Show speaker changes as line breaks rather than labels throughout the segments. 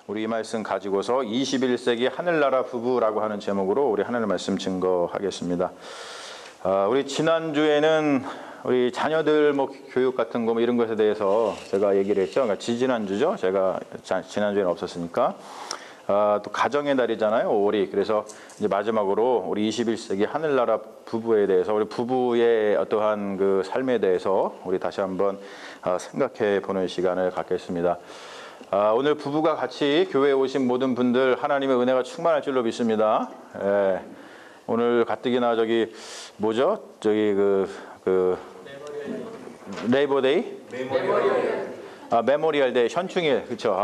우리 이 말씀 가지고서 21세기 하늘나라 부부라고 하는 제목으로 우리 하나님 말씀 증거하겠습니다. 우리 지난주에는 우리 자녀들 교육 같은 거 이런 것에 대해서 제가 얘기를 했죠. 그러니까 지지난주죠. 제가 지난주에는 없었으니까. 또 가정의 달이잖아요, 5월이. 그래서 이제 마지막으로 우리 21세기 하늘나라 부부에 대해서, 우리 부부의 어떠한 그 삶에 대해서 우리 다시 한번 생각해 보는 시간을 갖겠습니다. 오늘 부부가 같이 교회에 오신 모든 분들 하나님의 은혜가 충만할 줄로 믿습니다. 예, 오늘 가뜩이나 저기 뭐죠? 저기 레이버데이? 메모리얼 데이, 현충일, 그렇죠?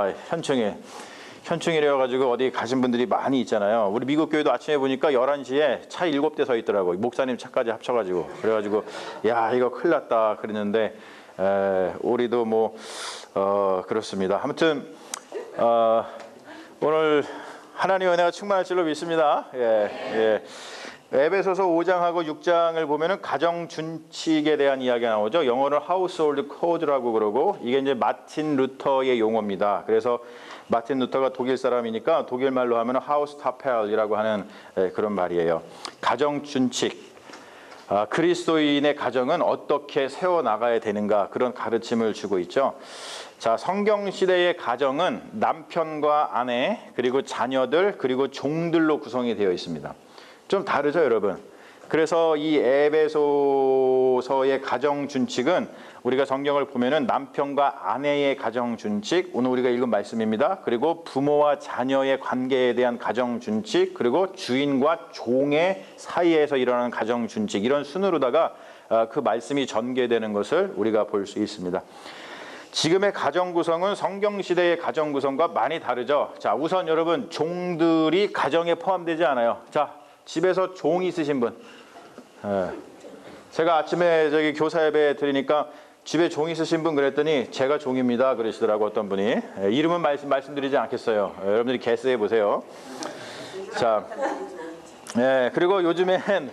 현충일이어가지고 어디 가신 분들이 많이 있잖아요. 우리 미국 교회도 아침에 보니까 11시에 차 7대 서 있더라고요. 목사님 차까지 합쳐가지고. 그래가지고 야, 이거 큰일 났다 그랬는데 우리도 그렇습니다. 아무튼 오늘 하나님의 은혜가 충만할 줄로 믿습니다. 에베소서 5장하고 6장을 보면은 가정 준칙에 대한 이야기가 나오죠. 영어로 household code라고 그러고, 이게 이제 마틴 루터의 용어입니다. 그래서 마틴 루터가 독일 사람이니까 독일 말로 하면 하우스타펠이라고 하는 그런 말이에요. 가정 준칙. 그리스도인의 가정은 어떻게 세워나가야 되는가, 그런 가르침을 주고 있죠. 자, 성경 시대의 가정은 남편과 아내, 그리고 자녀들, 그리고 종들로 구성이 되어 있습니다. 좀 다르죠, 여러분? 그래서 이 에베소서의 가정 준칙은 우리가 성경을 보면은 남편과 아내의 가정 준칙, 오늘 우리가 읽은 말씀입니다. 그리고 부모와 자녀의 관계에 대한 가정 준칙, 그리고 주인과 종의 사이에서 일어나는 가정 준칙, 이런 순으로다가 그 말씀이 전개되는 것을 우리가 볼 수 있습니다. 지금의 가정 구성은 성경 시대의 가정 구성과 많이 다르죠. 자, 우선 여러분, 종들이 가정에 포함되지 않아요. 자, 집에서 종 있으신 분. 제가 아침에 저기 교사 예배 드리니까 집에 종 있으신 분 그랬더니 제가 종입니다 그러시더라고, 어떤 분이. 이름은 말씀드리지 않겠어요. 여러분들이 개스해 보세요. 자, 그리고 요즘엔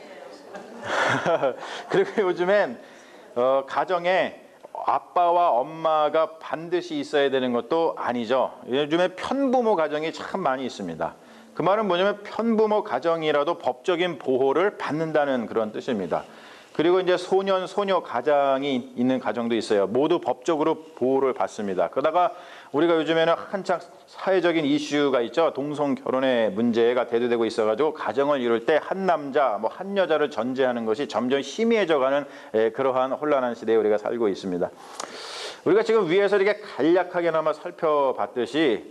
가정에 아빠와 엄마가 반드시 있어야 되는 것도 아니죠. 요즘에 편부모 가정이 참 많이 있습니다. 그 말은 뭐냐면 편부모 가정이라도 법적인 보호를 받는다는 그런 뜻입니다. 그리고 이제 소년, 소녀 가장이 있는 가정도 있어요. 모두 법적으로 보호를 받습니다. 그러다가 우리가 요즘에는 한창 사회적인 이슈가 있죠. 동성 결혼의 문제가 대두되고 있어가지고 가정을 이룰 때 한 남자, 한 여자를 전제하는 것이 점점 희미해져가는 그러한 혼란한 시대에 우리가 살고 있습니다. 우리가 지금 위에서 이렇게 간략하게나마 살펴봤듯이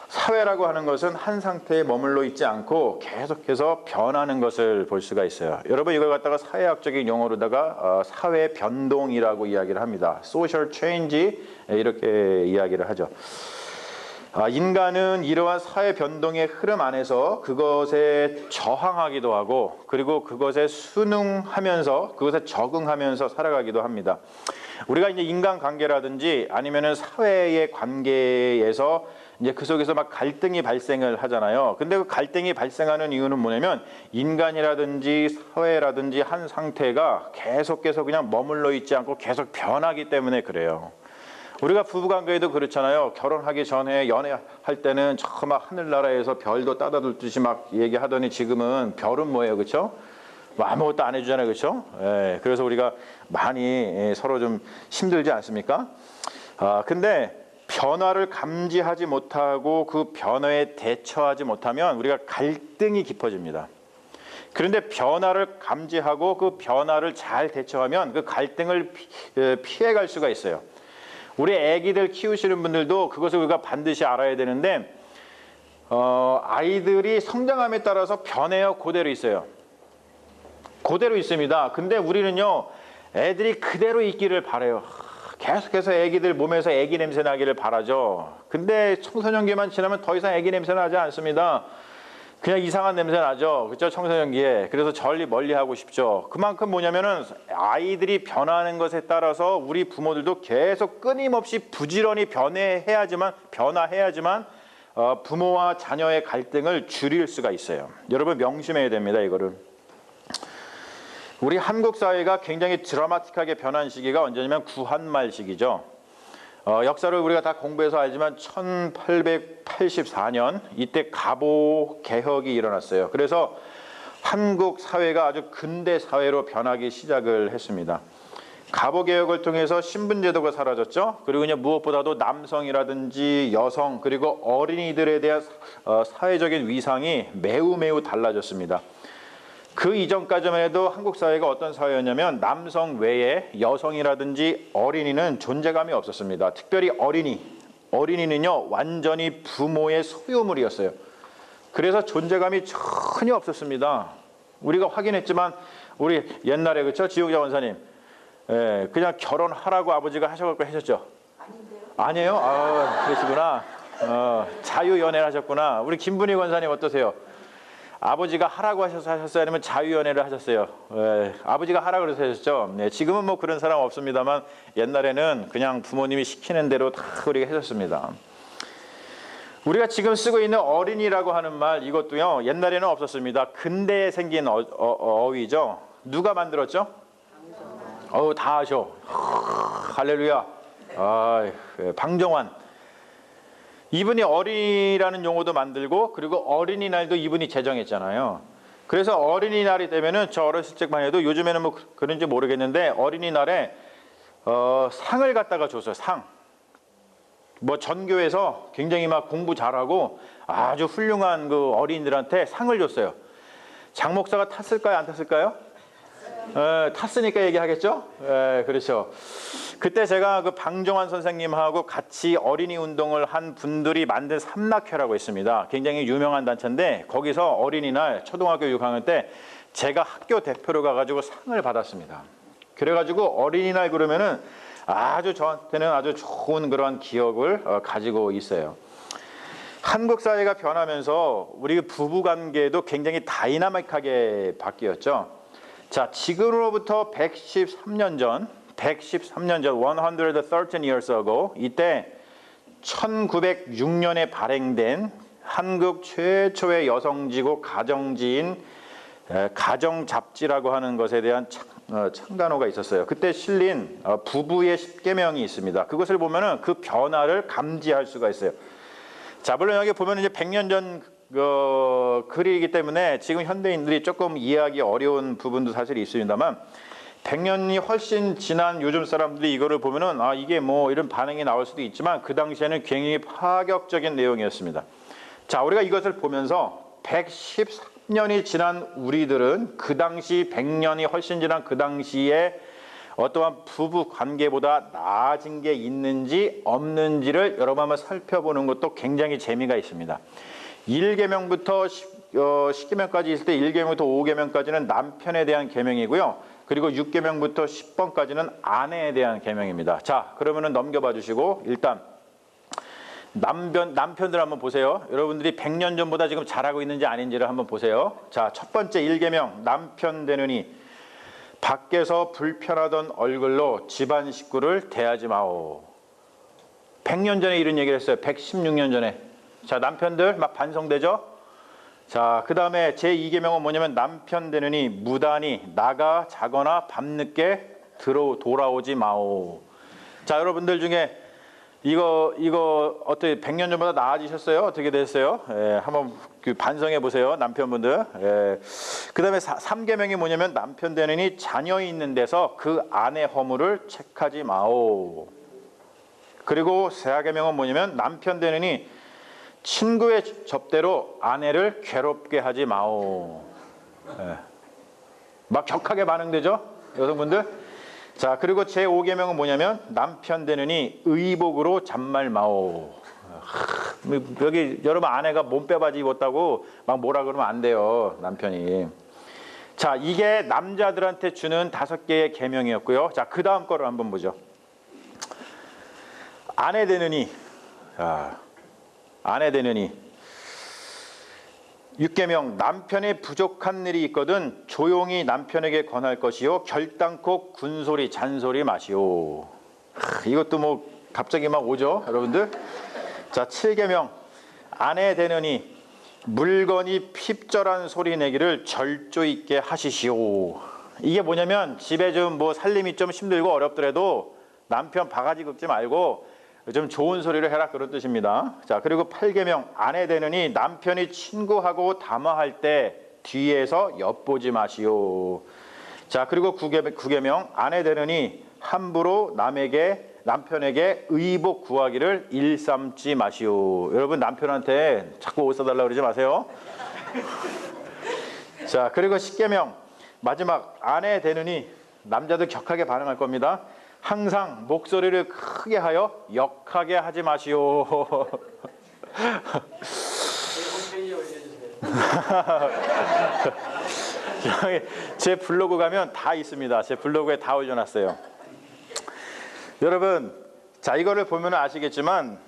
사회라고 하는 것은 한 상태에 머물러 있지 않고 계속해서 변하는 것을 볼 수가 있어요. 여러분, 이걸 갖다가 사회학적인 용어로다가 사회 변동이라고 이야기를 합니다. social change, 이렇게 이야기를 하죠. 인간은 이러한 사회 변동의 흐름 안에서 그것에 저항하기도 하고, 그리고 그것에 순응하면서, 그것에 적응하면서 살아가기도 합니다. 우리가 이제 인간관계라든지 아니면은 사회의 관계에서 이제 그 속에서 막 갈등이 발생을 하잖아요. 근데 그 갈등이 발생하는 이유는 뭐냐면 인간이라든지 사회라든지 한 상태가 계속해서 그냥 머물러 있지 않고 계속 변하기 때문에 그래요. 우리가 부부관계에도 그렇잖아요. 결혼하기 전에 연애할 때는 저 막 하늘나라에서 별도 따다 듯이 막 얘기하더니 지금은 별은 뭐예요, 그렇죠? 아무것도 안 해주잖아요, 그렇죠? 그래서 우리가 많이 서로 좀 힘들지 않습니까? 근데 변화를 감지하지 못하고 그 변화에 대처하지 못하면 우리가 갈등이 깊어집니다. 그런데 변화를 감지하고 그 변화를 잘 대처하면 그 갈등을 피해갈 수가 있어요. 우리 아기들 키우시는 분들도 그것을 우리가 반드시 알아야 되는데, 아이들이 성장함에 따라서 변해요, 그대로 있어요. 그대로 있습니다. 근데 우리는요, 애들이 그대로 있기를 바라요. 계속해서 애기들 몸에서 애기 냄새 나기를 바라죠. 근데 청소년기만 지나면 더 이상 애기 냄새 나지 않습니다. 그냥 이상한 냄새 나죠, 그렇죠? 청소년기에. 그래서 멀리 하고 싶죠. 그만큼 뭐냐면은 아이들이 변하는 것에 따라서 우리 부모들도 계속 끊임없이 부지런히 변화해야지만 부모와 자녀의 갈등을 줄일 수가 있어요. 여러분, 명심해야 됩니다, 이거를. 우리 한국 사회가 굉장히 드라마틱하게 변한 시기가 언제냐면 구한말 시기죠. 역사를 우리가 다 공부해서 알지만 1884년 이때 갑오 개혁이 일어났어요. 그래서 한국 사회가 아주 근대 사회로 변하기 시작을 했습니다. 갑오 개혁을 통해서 신분제도가 사라졌죠. 그리고 이제 무엇보다도 남성이라든지 여성 그리고 어린이들에 대한 사회적인 위상이 매우 달라졌습니다. 그 이전까지만 해도 한국 사회가 어떤 사회였냐면 남성 외에 여성이라든지 어린이는 존재감이 없었습니다. 특별히 어린이는요 완전히 부모의 소유물이었어요. 그래서 존재감이 전혀 없었습니다. 우리가 확인했지만 우리 옛날에 그렇죠 지옥자 원사님, 그냥 결혼하라고 아버지가 하셔갖고 하셨죠? 아니에요? 아, 그러시구나. 자유연애를 하셨구나. 우리 김분희 권사님 어떠세요? 아버지가 하라고 하셨어요? 아니면 자유연애를 하셨어요? 아버지가 하라고 그래서 하셨죠? 네, 지금은 뭐 그런 사람 없습니다만 옛날에는 그냥 부모님이 시키는 대로 다 우리가 했었습니다. 우리가 지금 쓰고 있는 어린이라고 하는 말 이것도요 옛날에는 없었습니다. 근대에 생긴 어휘죠. 누가 만들었죠? 다 아셔. 할렐루야. 방정환. 이분이 어린이라는 용어도 만들고 그리고 어린이날도 이분이 제정했잖아요. 그래서 어린이날이 되면은 저 어렸을 적만 해도 요즘에는 뭐 그런지 모르겠는데 어린이날에 상을 갖다가 줬어요. 상. 뭐 전교에서 굉장히 막 공부 잘하고 아주 훌륭한 그 어린이들한테 상을 줬어요. 장 목사가 탔을까요? 안 탔을까요? 탔으니까 얘기하겠죠? 그렇죠. 그때 제가 그 방정환 선생님하고 같이 어린이 운동을 한 분들이 만든 삼락회라고 있습니다. 굉장히 유명한 단체인데 거기서 어린이날 초등학교 6학년 때 제가 학교 대표로 가가지고 상을 받았습니다. 그래가지고 어린이날 그러면은 아주 저한테는 아주 좋은 그런 기억을 가지고 있어요. 한국 사회가 변하면서 우리 부부관계도 굉장히 다이나믹하게 바뀌었죠. 자, 지금으로부터 113년 전, 113 years ago, 이때 1906년에 발행된 한국 최초의 여성지고 가정지인 가정잡지라고 하는 것에 대한 창간호가 있었어요. 그때 실린 부부의 10계명이 있습니다. 그것을 보면은 그 변화를 감지할 수가 있어요. 자, 물론 여기 보면 이제 100년 전 글이기 때문에 지금 현대인들이 조금 이해하기 어려운 부분도 사실 있습니다만 100년이 훨씬 지난 요즘 사람들이 이거를 보면은 이게 뭐 이런 반응이 나올 수도 있지만 그 당시에는 굉장히 파격적인 내용이었습니다. 자, 우리가 이것을 보면서 113년이 지난 우리들은 그 당시 100년이 훨씬 지난 그 당시에 어떠한 부부 관계보다 나아진 게 있는지 없는지를 여러분 한번 살펴보는 것도 굉장히 재미가 있습니다. 1계명부터 10계명까지 있을 때 1계명부터 5계명까지는 남편에 대한 계명이고요. 그리고 6계명부터 10번까지는 아내에 대한 계명입니다. 자, 그러면은 넘겨봐 주시고 일단 남편들 한번 보세요. 여러분들이 100년 전보다 지금 잘하고 있는지 아닌지를 한번 보세요. 자, 첫 번째 1계명 남편 되느니 밖에서 불편하던 얼굴로 집안 식구를 대하지 마오. 100년 전에 이런 얘기를 했어요. 116년 전에. 자, 남편들 막 반성되죠? 자, 그 다음에 제2계명은 뭐냐면 남편 되느니 무단히 나가 자거나 밤늦게 돌아오지 마오. 자, 여러분들 중에 이거 어떻게 100년 전보다 나아지셨어요? 어떻게 됐어요? 한번 반성해 보세요. 남편분들. 그 다음에 3계명이 뭐냐면 남편 되느니 자녀 있는 데서 그 아내 허물을 책하지 마오. 그리고 4계명은 뭐냐면 남편 되느니 친구의 접대로 아내를 괴롭게 하지 마오. 막 격하게 반응되죠? 여성분들? 자, 그리고 제5계명은 뭐냐면 남편 되느니 의복으로 잔말 마오. 여기 여러분 아내가 몸빼바지 입었다고 막 뭐라 그러면 안 돼요, 남편이. 자, 이게 남자들한테 주는 5개의 계명이었고요. 자, 그 다음 거를 한번 보죠. 아내 되느니, 아내 되느니 6계명 남편의 부족한 일이 있거든 조용히 남편에게 권할 것이요 결단코 군소리 잔소리 마시오. 이것도 뭐 갑자기 막 오죠, 여러분들. 자, 7계명 아내 되느니 물건이 핍절한 소리 내기를 절조 있게 하시시오. 이게 뭐냐면 집에 좀 뭐 살림이 좀 힘들고 어렵더라도 남편 바가지 긁지 말고 좀 좋은 소리를 해라 그런 뜻입니다. 자, 그리고 8계명 아내 되느니 남편이 친구하고 담화할 때 뒤에서 엿보지 마시오. 자, 그리고 9계명 아내 되느니 함부로 남편에게 의복 구하기를 일삼지 마시오. 여러분 남편한테 자꾸 옷 사달라고 그러지 마세요. 자, 그리고 10계명 마지막 아내 되느니 남자들 격하게 반응할 겁니다. 항상 목소리를 크게 하여 역하게 하지 마시오. 제 블로그 가면 다 있습니다. 제 블로그에 다 올려놨어요. 여러분, 자, 이거를 보면 아시겠지만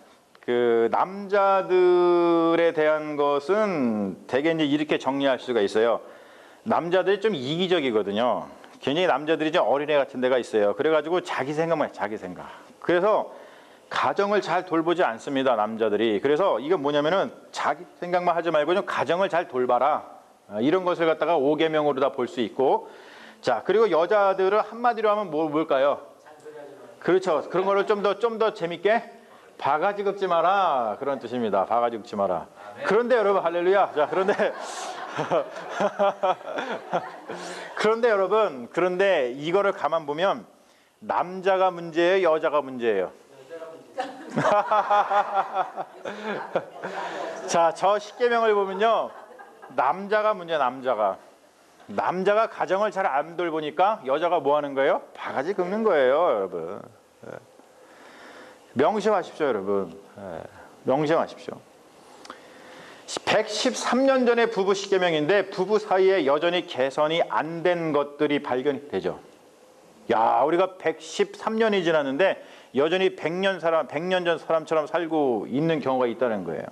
그 남자들에 대한 것은 대개 이제 이렇게 정리할 수가 있어요. 남자들이 좀 이기적이거든요. 굉장히 남자들이 좀 어린애 같은 데가 있어요. 그래가지고 자기 생각만 해, 자기 생각. 그래서 가정을 잘 돌보지 않습니다, 남자들이. 그래서 이건 뭐냐면은 자기 생각만 하지 말고 좀 가정을 잘 돌봐라. 이런 것을 갖다가 5계명으로 다 볼 수 있고. 자, 그리고 여자들은 한마디로 하면 뭘까요? 그렇죠. 그런 거를 좀 더 재밌게 바가지 긁지 마라. 그런 뜻입니다. 바가지 긁지 마라. 그런데 여러분, 할렐루야. 자, 그런데 여러분, 그런데 이거를 가만 보면 남자가 문제예요, 여자가 문제예요? 자, 저 10계명을 보면요, 남자가 문제야. 남자가 가정을 잘 안 돌보니까 여자가 뭐 하는 거예요? 바가지 긁는 거예요, 여러분. 명심하십시오, 여러분. 명심하십시오. 113년 전의 부부 10계명인데 부부 사이에 여전히 개선이 안 된 것들이 발견이 되죠. 야, 우리가 113년이 지났는데 여전히 100년 전 사람처럼 살고 있는 경우가 있다는 거예요.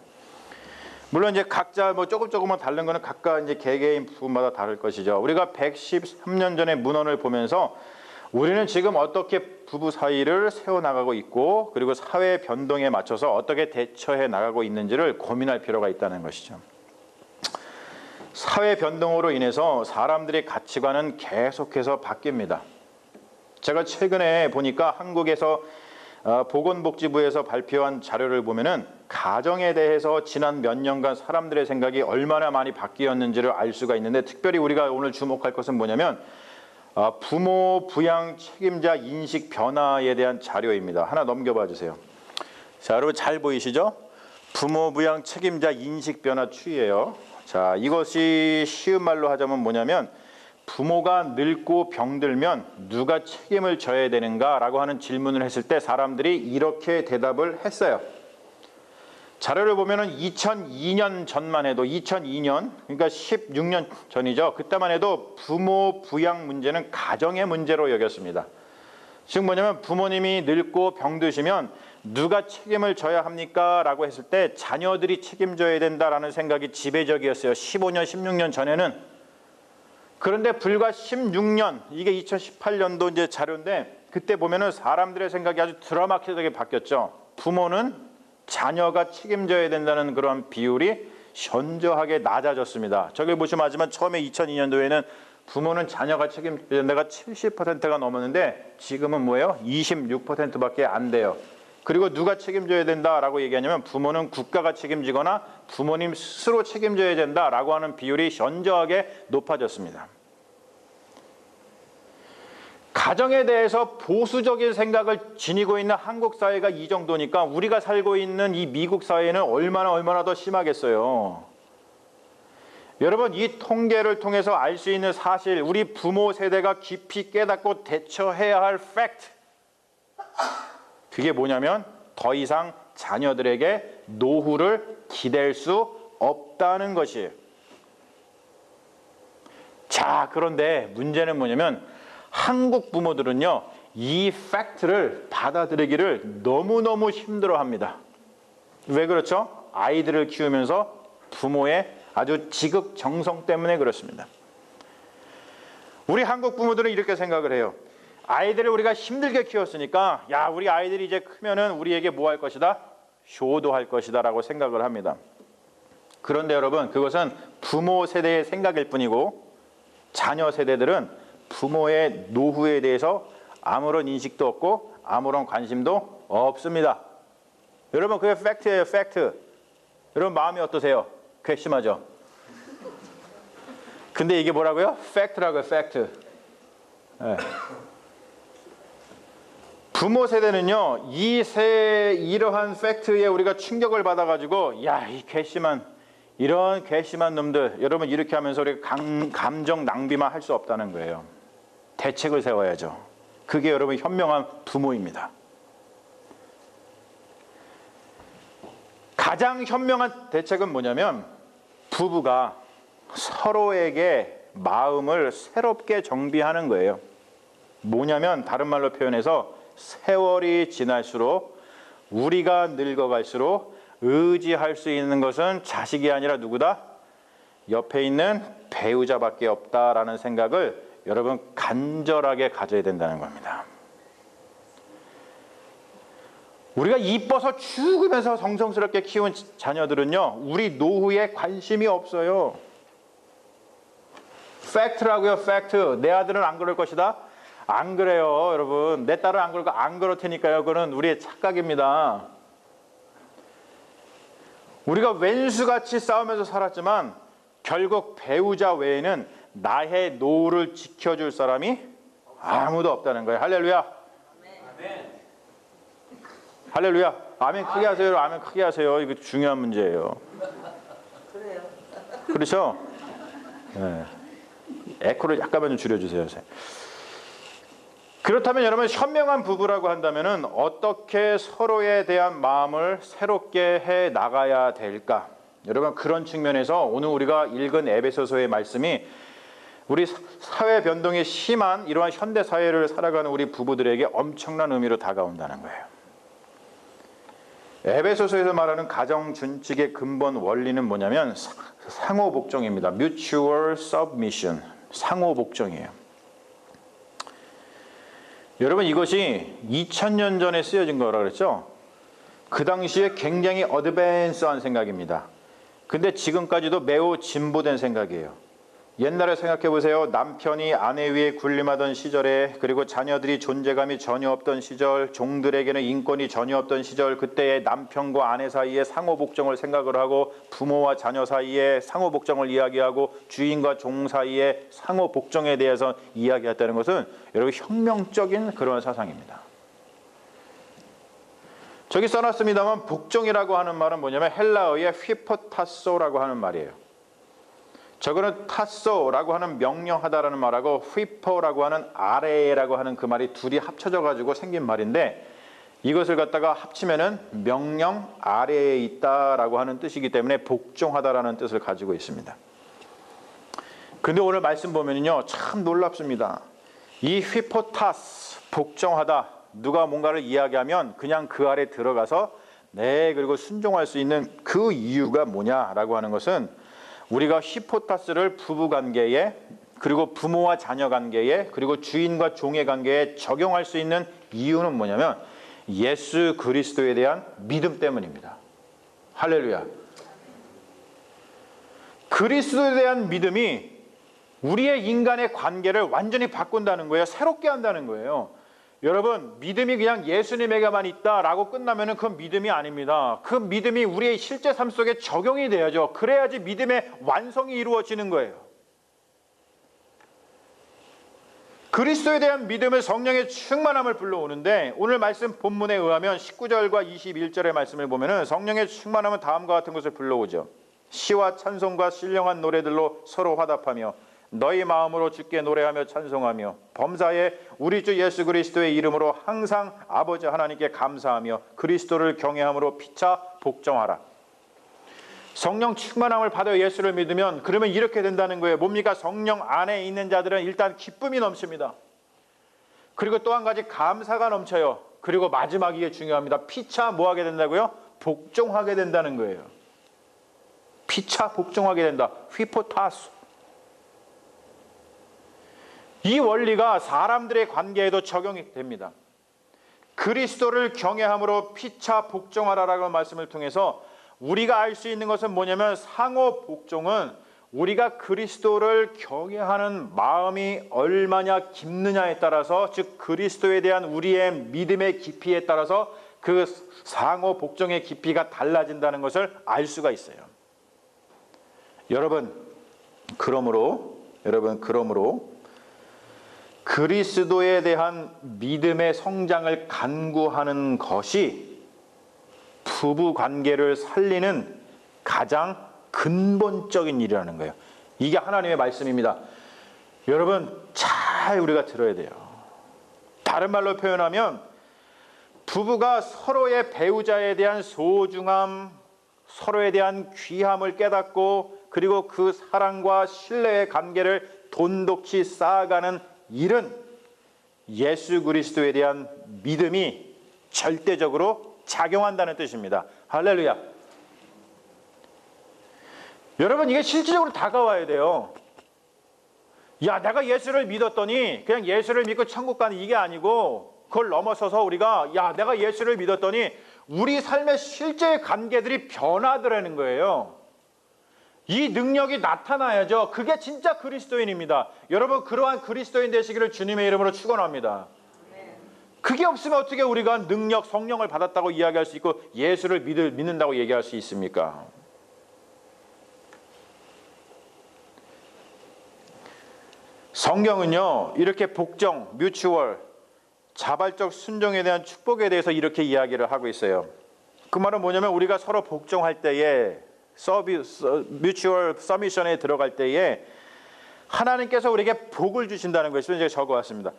물론 이제 각자 뭐 조금만 다른 거는 각각 이제 개개인 부분마다 다를 것이죠. 우리가 113년 전의 문헌을 보면서 우리는 지금 어떻게 부부 사이를 세워나가고 있고 그리고 사회 변동에 맞춰서 어떻게 대처해 나가고 있는지를 고민할 필요가 있다는 것이죠. 사회 변동으로 인해서 사람들의 가치관은 계속해서 바뀝니다. 제가 최근에 보니까 한국에서 보건복지부에서 발표한 자료를 보면은 가정에 대해서 지난 몇 년간 사람들의 생각이 얼마나 많이 바뀌었는지를 알 수가 있는데, 특별히 우리가 오늘 주목할 것은 뭐냐면 부모 부양 책임자 인식 변화에 대한 자료입니다. 하나 넘겨봐 주세요. 자, 여러분 잘 보이시죠? 부모 부양 책임자 인식 변화 추이예요. 자, 이것이 쉬운 말로 하자면 뭐냐면 부모가 늙고 병들면 누가 책임을 져야 되는가 라고 하는 질문을 했을 때 사람들이 이렇게 대답을 했어요. 자료를 보면은 2002년 전만 해도 2002년, 그러니까 16년 전이죠. 그때만 해도 부모 부양 문제는 가정의 문제로 여겼습니다. 즉 뭐냐면 부모님이 늙고 병드시면 누가 책임을 져야 합니까? 라고 했을 때 자녀들이 책임져야 된다라는 생각이 지배적이었어요. 15년, 16년 전에는. 그런데 불과 16년, 이게 2018년도 이제 자료인데 그때 보면은 사람들의 생각이 아주 드라마틱하게 바뀌었죠. 부모는 자녀가 책임져야 된다는 그런 비율이 현저하게 낮아졌습니다. 저기 보시면 하지만 처음에 2002년도에는 부모는 자녀가 책임져야 된다가 70%가 넘었는데 지금은 뭐예요? 26%밖에 안 돼요. 그리고 누가 책임져야 된다라고 얘기하냐면 부모는 국가가 책임지거나 부모님 스스로 책임져야 된다라고 하는 비율이 현저하게 높아졌습니다. 가정에 대해서 보수적인 생각을 지니고 있는 한국 사회가 이 정도니까 우리가 살고 있는 이 미국 사회는 얼마나 더 심하겠어요. 여러분, 이 통계를 통해서 알 수 있는 사실, 우리 부모 세대가 깊이 깨닫고 대처해야 할 팩트, 그게 뭐냐면 더 이상 자녀들에게 노후를 기댈 수 없다는 것이에요. 자, 그런데 문제는 뭐냐면 한국 부모들은요, 이 팩트를 받아들이기를 너무너무 힘들어합니다. 왜 그렇죠? 아이들을 키우면서 부모의 아주 지극정성 때문에 그렇습니다. 우리 한국 부모들은 이렇게 생각을 해요. 아이들을 우리가 힘들게 키웠으니까 야, 우리 아이들이 이제 크면은 우리에게 뭐 할 것이다? 효도할 것이다 라고 생각을 합니다. 그런데 여러분, 그것은 부모 세대의 생각일 뿐이고 자녀 세대들은 부모의 노후에 대해서 아무런 인식도 없고 아무런 관심도 없습니다. 여러분 그게 팩트예요. 팩트. 여러분 마음이 어떠세요? 괘씸하죠? 근데 이게 뭐라고요? 팩트라고요. 팩트. 네. 부모 세대는요, 이러한 팩트에 우리가 충격을 받아가지고, 야, 이 괘씸한, 이런 괘씸한 놈들, 여러분 이렇게 하면서 우리가 감정 낭비만 할 수 없다는 거예요. 대책을 세워야죠. 그게 여러분 현명한 부모입니다. 가장 현명한 대책은 뭐냐면, 부부가 서로에게 마음을 새롭게 정비하는 거예요. 뭐냐면, 다른 말로 표현해서, 세월이 지날수록 우리가 늙어갈수록 의지할 수 있는 것은 자식이 아니라 누구다? 옆에 있는 배우자밖에 없다라는 생각을 여러분 간절하게 가져야 된다는 겁니다. 우리가 이뻐서 죽으면서 성성스럽게 키운 자녀들은요, 우리 노후에 관심이 없어요. 팩트라고요. 팩트. 내 아들은 안 그럴 것이다. 안 그래요, 여러분. 내 딸은 안 그럴 안 그럴 테니까요. 그건 우리의 착각입니다. 우리가 왼수같이 싸우면서 살았지만 결국 배우자 외에는 나의 노후를 지켜줄 사람이 아무도 없다는 거예요. 할렐루야. 아멘. 할렐루야. 아멘 크게 하세요. 아멘 크게 하세요. 이거 중요한 문제예요.
그래요.
그렇죠? 네. 에코를 약간만 좀 줄여주세요. 그렇다면 여러분, 현명한 부부라고 한다면 어떻게 서로에 대한 마음을 새롭게 해 나가야 될까? 여러분, 그런 측면에서 오늘 우리가 읽은 에베소서의 말씀이 우리 사회 변동이 심한 이러한 현대 사회를 살아가는 우리 부부들에게 엄청난 의미로 다가온다는 거예요. 에베소서에서 말하는 가정 준칙의 근본 원리는 뭐냐면 상호 복종입니다. Mutual submission. 상호 복종이에요. 여러분, 이것이 2000년 전에 쓰여진 거라 그랬죠? 그 당시에 굉장히 어드밴스한 생각입니다. 근데 지금까지도 매우 진보된 생각이에요. 옛날에 생각해 보세요. 남편이 아내 위에 군림하던 시절에, 그리고 자녀들이 존재감이 전혀 없던 시절, 종들에게는 인권이 전혀 없던 시절, 그때의 남편과 아내 사이에 상호복종을 생각을 하고, 부모와 자녀 사이에 상호복종을 이야기하고, 주인과 종 사이에 상호복종에 대해서 이야기했다는 것은 여러분 혁명적인 그런 사상입니다. 저기 써놨습니다만, 복종이라고 하는 말은 뭐냐면 헬라어의 휘포타소라고 하는 말이에요. 저거는 타소라고 하는 명령하다라는 말하고 휘포라고 하는 아래라고 하는 그 말이 둘이 합쳐져 가지고 생긴 말인데, 이것을 갖다가 합치면은 명령 아래에 있다라고 하는 뜻이기 때문에 복종하다라는 뜻을 가지고 있습니다. 근데 오늘 말씀 보면요, 참 놀랍습니다. 이 휘포타스, 복종하다, 누가 뭔가를 이야기하면 그냥 그 아래 들어가서 네, 그리고 순종할 수 있는 그 이유가 뭐냐라고 하는 것은, 우리가 휘포타스를 부부관계에, 그리고 부모와 자녀 관계에, 그리고 주인과 종의 관계에 적용할 수 있는 이유는 뭐냐면 예수 그리스도에 대한 믿음 때문입니다. 할렐루야. 그리스도에 대한 믿음이 우리의 인간의 관계를 완전히 바꾼다는 거예요. 새롭게 한다는 거예요. 여러분, 믿음이 그냥 예수님에게만 있다라고 끝나면 그건 믿음이 아닙니다. 그 믿음이 우리의 실제 삶 속에 적용이 돼야죠. 그래야지 믿음의 완성이 이루어지는 거예요. 그리스도에 대한 믿음은 성령의 충만함을 불러오는데, 오늘 말씀 본문에 의하면 19절과 21절의 말씀을 보면 성령의 충만함은 다음과 같은 것을 불러오죠. 시와 찬송과 신령한 노래들로 서로 화답하며 너희 마음으로 주께 노래하며 찬송하며 범사에 우리 주 예수 그리스도의 이름으로 항상 아버지 하나님께 감사하며 그리스도를 경외함으로 피차 복종하라. 성령 충만함을 받아 예수를 믿으면 그러면 이렇게 된다는 거예요. 뭡니까? 성령 안에 있는 자들은 일단 기쁨이 넘칩니다. 그리고 또 한 가지 감사가 넘쳐요. 그리고 마지막이 이게 중요합니다. 피차 뭐 하게 된다고요? 복종하게 된다는 거예요. 피차 복종하게 된다. 휘포타스. 이 원리가 사람들의 관계에도 적용이 됩니다. 그리스도를 경외함으로 피차 복종하라라는 말씀을 통해서 우리가 알 수 있는 것은 뭐냐면, 상호 복종은 우리가 그리스도를 경외하는 마음이 얼마나 깊느냐에 따라서, 즉 그리스도에 대한 우리의 믿음의 깊이에 따라서 그 상호 복종의 깊이가 달라진다는 것을 알 수가 있어요. 여러분 그러므로 그리스도에 대한 믿음의 성장을 간구하는 것이 부부 관계를 살리는 가장 근본적인 일이라는 거예요. 이게 하나님의 말씀입니다. 여러분 잘 우리가 들어야 돼요. 다른 말로 표현하면 부부가 서로의 배우자에 대한 소중함, 서로에 대한 귀함을 깨닫고 그리고 그 사랑과 신뢰의 관계를 돈독히 쌓아가는 일은 예수 그리스도에 대한 믿음이 절대적으로 작용한다는 뜻입니다. 할렐루야. 여러분 이게 실질적으로 다가와야 돼요. 야, 내가 예수를 믿었더니 그냥 예수를 믿고 천국 가는 이게 아니고 그걸 넘어서서 우리가 야, 내가 예수를 믿었더니 우리 삶의 실제의 관계들이 변화되라는 거예요. 이 능력이 나타나야죠. 그게 진짜 그리스도인입니다. 여러분 그러한 그리스도인 되시기를 주님의 이름으로 축원합니다. 그게 없으면 어떻게 우리가 능력, 성령을 받았다고 이야기할 수 있고 예수를 믿는다고 얘기할 수 있습니까? 성경은요 이렇게 복종, 뮤추얼, 자발적 순종에 대한 축복에 대해서 이렇게 이야기를 하고 있어요. 그 말은 뭐냐면 우리가 서로 복종할 때에 뮤추얼 서미션에 들어갈 때에 하나님께서 우리에게 복을 주신다는 거예요. 제가 적어왔습니다.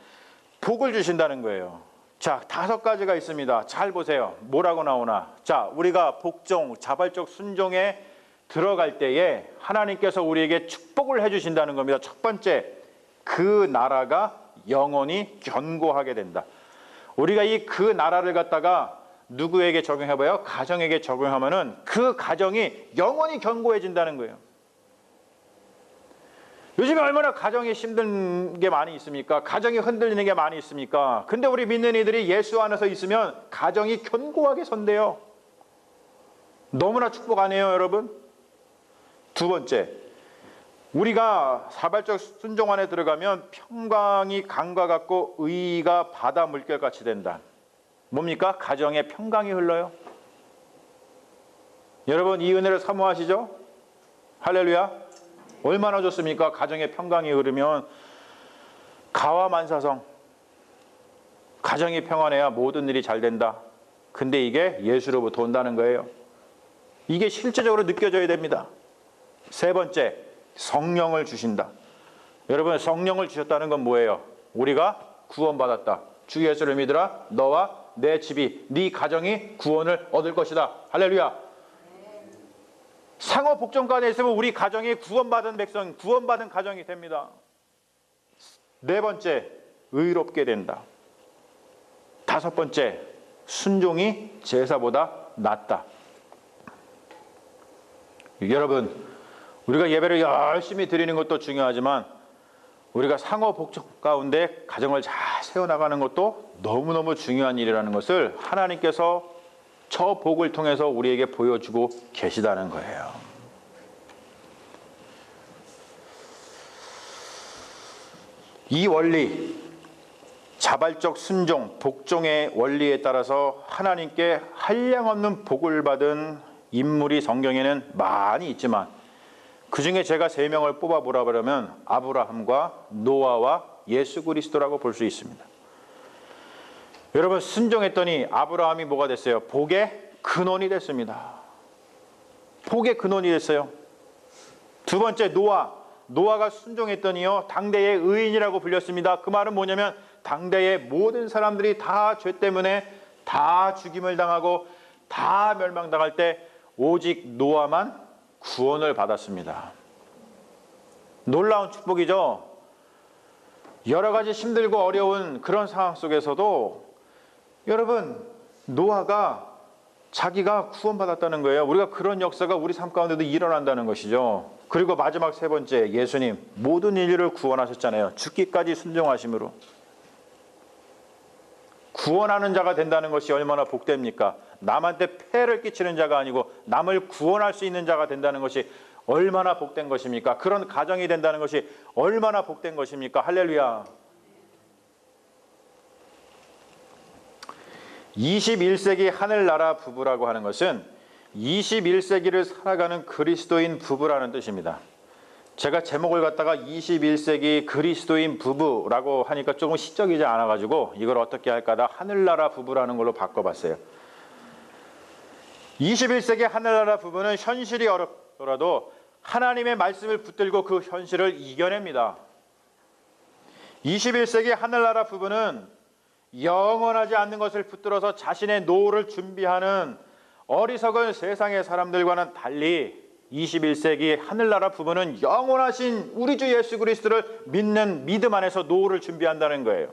복을 주신다는 거예요. 자, 5가지가 있습니다. 잘 보세요. 뭐라고 나오나. 자, 우리가 복종, 자발적 순종에 들어갈 때에 하나님께서 우리에게 축복을 해주신다는 겁니다. 첫 번째, 그 나라가 영원히 견고하게 된다. 우리가 그 나라를 갖다가 누구에게 적용해봐요? 가정에게 적용하면은 그 가정이 영원히 견고해진다는 거예요. 요즘에 얼마나 가정이 힘든 게 많이 있습니까? 가정이 흔들리는 게 많이 있습니까? 근데 우리 믿는 이들이 예수 안에서 있으면 가정이 견고하게 선대요. 너무나 축복 아니에요, 여러분? 두 번째, 우리가 자발적 순종 안에 들어가면 평강이 강과 같고 의가 바다 물결같이 된다. 뭡니까? 가정에 평강이 흘러요. 여러분 이 은혜를 사모하시죠? 할렐루야. 얼마나 좋습니까? 가정에 평강이 흐르면 가와만사성. 가정이 평안해야 모든 일이 잘 된다. 근데 이게 예수로부터 온다는 거예요. 이게 실제적으로 느껴져야 됩니다. 세 번째, 성령을 주신다. 여러분 성령을 주셨다는 건 뭐예요? 우리가 구원받았다. 주 예수를 믿으라. 너와 내 집이, 네 가정이 구원을 얻을 것이다. 할렐루야. 상호 복종간에 있으면 우리 가정이 구원받은 백성, 구원받은 가정이 됩니다. 네 번째, 의롭게 된다. 다섯 번째, 순종이 제사보다 낫다. 여러분 우리가 예배를 열심히 드리는 것도 중요하지만 우리가 상호 복종 가운데 가정을 잘 세워나가는 것도 너무너무 중요한 일이라는 것을 하나님께서 저 복을 통해서 우리에게 보여주고 계시다는 거예요. 이 원리, 자발적 순종, 복종의 원리에 따라서 하나님께 한량없는 복을 받은 인물이 성경에는 많이 있지만 그 중에 제가 3명을 뽑아보라면 아브라함과 노아와 예수 그리스도라고 볼 수 있습니다. 여러분 순종했더니 아브라함이 뭐가 됐어요? 복의 근원이 됐습니다. 복의 근원이 됐어요. 두 번째 노아가 순종했더니요 당대의 의인이라고 불렸습니다. 그 말은 뭐냐면 당대의 모든 사람들이 다 죄 때문에 다 죽임을 당하고 다 멸망당할 때 오직 노아만 구원을 받았습니다. 놀라운 축복이죠. 여러 가지 힘들고 어려운 그런 상황 속에서도 여러분 노아가 자기가 구원받았다는 거예요. 우리가 그런 역사가 우리 삶 가운데도 일어난다는 것이죠. 그리고 마지막 세 번째, 예수님 모든 인류를 구원하셨잖아요. 죽기까지 순종하심으로. 구원하는 자가 된다는 것이 얼마나 복됩니까? 남한테 폐를 끼치는 자가 아니고 남을 구원할 수 있는 자가 된다는 것이 얼마나 복된 것입니까? 그런 가정이 된다는 것이 얼마나 복된 것입니까? 할렐루야. 21세기 하늘나라 부부라고 하는 것은 21세기를 살아가는 그리스도인 부부라는 뜻입니다. 제가 제목을 갖다가 21세기 그리스도인 부부라고 하니까 조금 시적이지 않아가지고 이걸 어떻게 할까 하다 하늘나라 부부라는 걸로 바꿔봤어요. 21세기 하늘나라 부부는 현실이 어렵더라도 하나님의 말씀을 붙들고 그 현실을 이겨냅니다. 21세기 하늘나라 부부는 영원하지 않는 것을 붙들어서 자신의 노후를 준비하는 어리석은 세상의 사람들과는 달리 21세기 하늘나라 부부는 영원하신 우리 주 예수 그리스도를 믿는 믿음 안에서 노후를 준비한다는 거예요.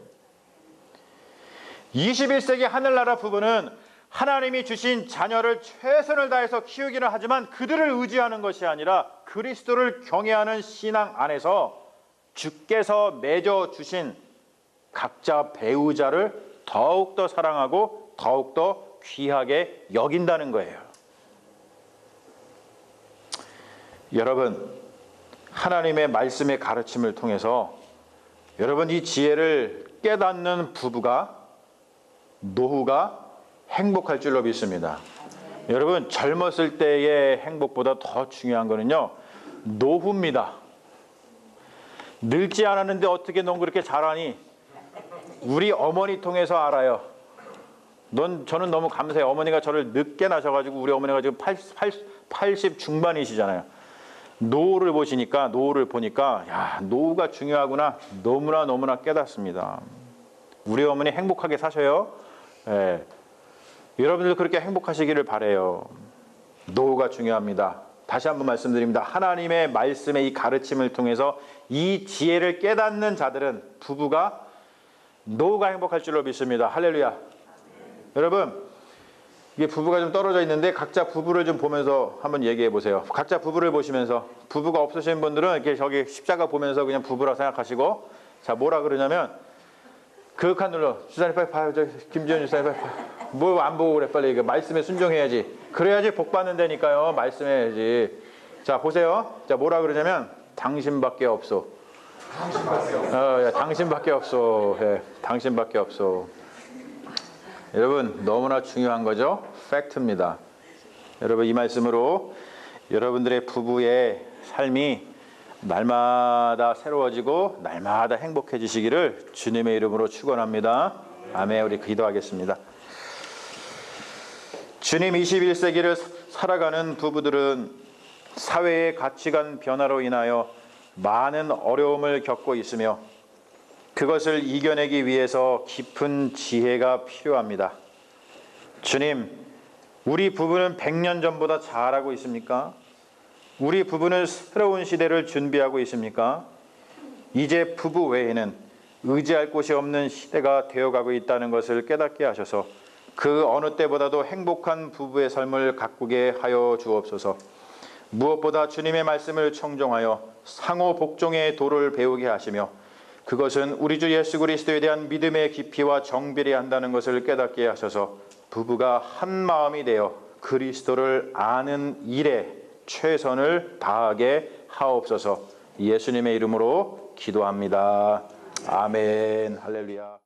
21세기 하늘나라 부부는 하나님이 주신 자녀를 최선을 다해서 키우기는 하지만 그들을 의지하는 것이 아니라 그리스도를 경외하는 신앙 안에서 주께서 맺어 주신 각자 배우자를 더욱더 사랑하고 더욱더 귀하게 여긴다는 거예요. 여러분, 하나님의 말씀의 가르침을 통해서 여러분 이 지혜를 깨닫는 부부가 노후가 행복할 줄로 믿습니다. 여러분, 젊었을 때의 행복보다 더 중요한 거는요, 노후입니다. 늙지 않았는데 어떻게 넌 그렇게 잘하니? 우리 어머니 통해서 알아요. 저는 너무 감사해요. 어머니가 저를 늦게 낳으셔가지고 우리 어머니가 지금 80 중반이시잖아요. 노후를 보니까 야, 노후가 중요하구나. 너무나 깨닫습니다. 우리 어머니 행복하게 사셔요. 예. 여러분들 그렇게 행복하시기를 바라요. 노후가 중요합니다. 다시 한번 말씀드립니다. 하나님의 말씀의 이 가르침을 통해서 이 지혜를 깨닫는 자들은 부부가 노후가 행복할 줄로 믿습니다. 할렐루야. 여러분, 이게 부부가 좀 떨어져 있는데 각자 부부를 좀 보면서 한번 얘기해 보세요. 각자 부부를 보시면서, 부부가 없으신 분들은 이렇게 저기 십자가 보면서 그냥 부부라 생각하시고, 자, 뭐라 그러냐면 그윽한 눌러. 주사님 빨리 봐요. 김지현 주사님 빨리 봐요. 뭐 안 보고 그래. 빨리 이거 말씀에 순종해야지. 그래야지 복 받는다니까요. 말씀해야지. 자, 보세요. 자, 뭐라 그러냐면 당신밖에 없소. 당신밖에 없소. 예, 당신밖에 없소. 여러분, 너무나 중요한 거죠. 팩트입니다. 여러분, 이 말씀으로 여러분들의 부부의 삶이 날마다 새로워지고 날마다 행복해지시기를 주님의 이름으로 축원합니다. 아멘. 우리 기도하겠습니다. 주님, 21세기를 살아가는 부부들은 사회의 가치관 변화로 인하여 많은 어려움을 겪고 있으며 그것을 이겨내기 위해서 깊은 지혜가 필요합니다. 주님, 우리 부부는 100년 전보다 잘하고 있습니까? 우리 부부는 새로운 시대를 준비하고 있습니까? 이제 부부 외에는 의지할 곳이 없는 시대가 되어가고 있다는 것을 깨닫게 하셔서 그 어느 때보다도 행복한 부부의 삶을 가꾸게 하여 주옵소서. 무엇보다 주님의 말씀을 청종하여 상호 복종의 도를 배우게 하시며 그것은 우리 주 예수 그리스도에 대한 믿음의 깊이와 정비례 한다는 것을 깨닫게 하셔서 부부가 한 마음이 되어 그리스도를 아는 일에 최선을 다하게 하옵소서. 예수님의 이름으로 기도합니다. 아멘. 할렐루야.